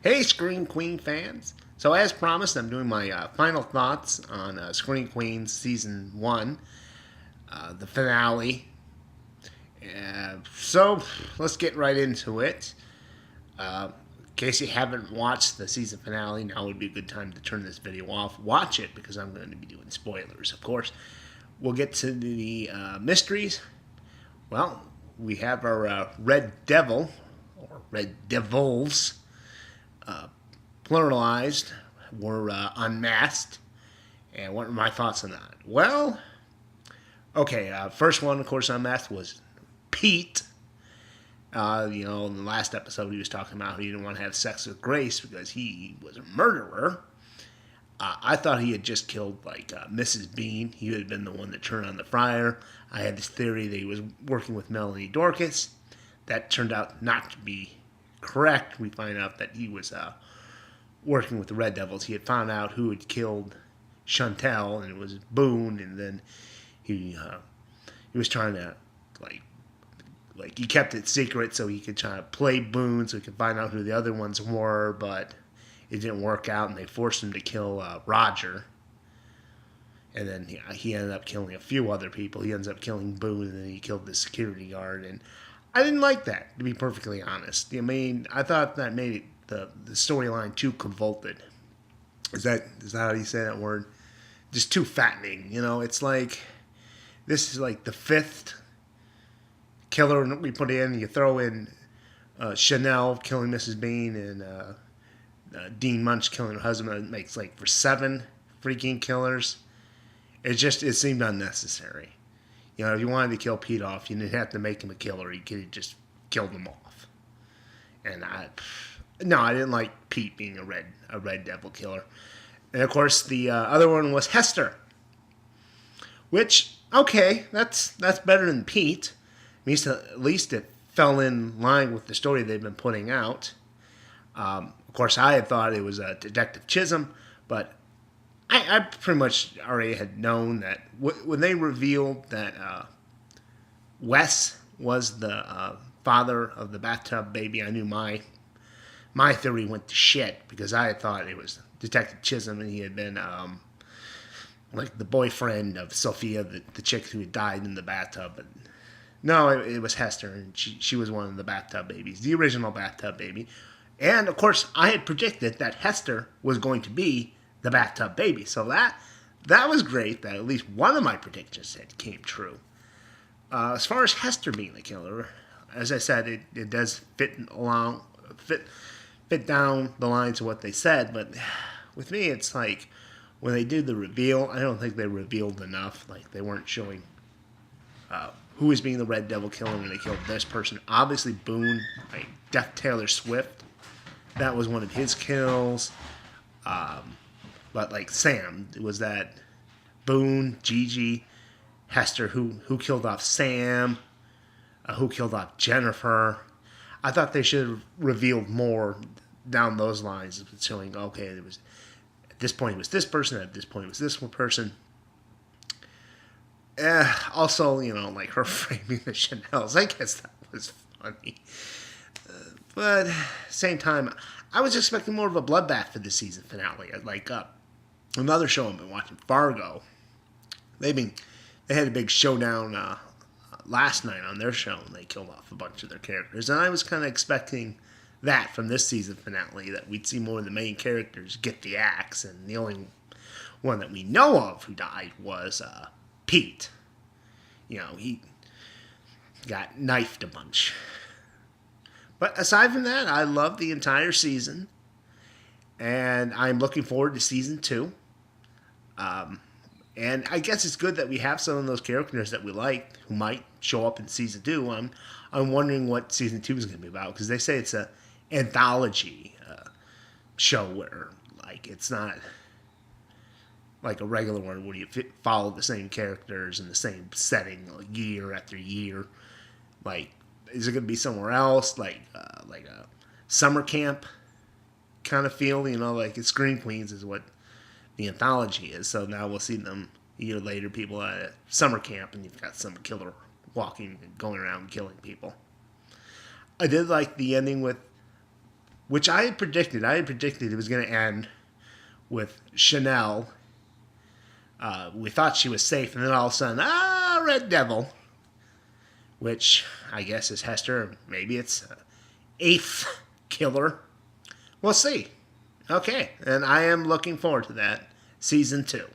Hey, Scream Queen fans! So, as promised, I'm doing my final thoughts on Scream Queen Season 1, the finale. So, let's get right into it. In case you haven't watched the season finale, now would be a good time to turn this video off. Watch it because I'm going to be doing spoilers, of course. We'll get to the mysteries. Well, we have our Red Devil, or Red Devils, pluralized, were unmasked. And what are my thoughts on that? Well, okay, first one, of course, unmasked was Pete. In the last episode, he was talking about how he didn't want to have sex with Grace because he was a murderer. I thought he had just killed Mrs. Bean. He had been the one that turned on the fryer. I had this theory that he was working with Melanie Dorcas. That turned out not to be correct. We find out that he was working with the Red Devils. He had found out who had killed Chantel, and it was Boone. And then he was trying to he kept it secret so he could try to play Boone so he could find out who the other ones were, but it didn't work out, and they forced him to kill Roger. And then he ended up killing a few other people. He ends up killing Boone, and then he killed the security guard. And I didn't like that, to be perfectly honest. I mean, I thought that made it, the storyline too convoluted. Is that how you say that word? Just too fattening. It's like this is like the fifth killer we put in. You throw in Chanel killing Mrs. Bean and Dean Munch killing her husband. It makes for 7 freaking killers. It seemed unnecessary. If you wanted to kill Pete off, you didn't have to make him a killer. You could have just killed him off. And I didn't like Pete being a red devil killer. And of course, the other one was Hester, which okay, that's better than Pete. At least it fell in line with the story they've been putting out. Of course, I had thought it was Detective Chisholm, but I pretty much already had known that when they revealed that Wes was the father of the bathtub baby, I knew my theory went to shit because I had thought it was Detective Chisholm and he had been the boyfriend of Sophia, the chick who had died in the bathtub. But no, it was Hester, and she was one of the bathtub babies, the original bathtub baby. And, of course, I had predicted that Hester was going to be the bathtub baby. So that was great that at least one of my predictions came true. As far as Hester being the killer, as I said, it does fit down the lines of what they said. But with me, it's like when they did the reveal, I don't think they revealed enough. They weren't showing who was being the Red Devil killer when they killed this person. Obviously, Boone, Death Taylor Swift, that was one of his kills. But Sam, was that Boone, Gigi, Hester, who killed off Sam, who killed off Jennifer. I thought they should have revealed more down those lines, showing okay, it was at this point it was this person, at this point it was this one person. Also, her framing the Chanels. I guess that was funny. But same time, I was expecting more of a bloodbath for the season finale. Another show I've been watching, Fargo. They had a big showdown last night on their show, and they killed off a bunch of their characters. And I was kind of expecting that from this season finale, that we'd see more of the main characters get the axe. And the only one that we know of who died was Pete. He got knifed a bunch. But aside from that, I love the entire season. And I'm looking forward to season 2. And I guess it's good that we have some of those characters that we like who might show up in season 2. I'm wondering what season 2 is going to be about, because they say it's an anthology show where it's not like a regular one where you follow the same characters in the same setting year after year. Is it going to be somewhere else, like a summer camp kind of feel? It's Scream Queens is what the anthology is. So now we'll see them a year later, people at a summer camp, and you've got some killer walking and going around killing people. I did like the ending with which I had predicted. I had predicted it was going to end with Chanel. We thought she was safe, and then all of a sudden, Red Devil, which I guess is Hester. Maybe it's eighth killer. We'll see. Okay, and I am looking forward to that. Season 2.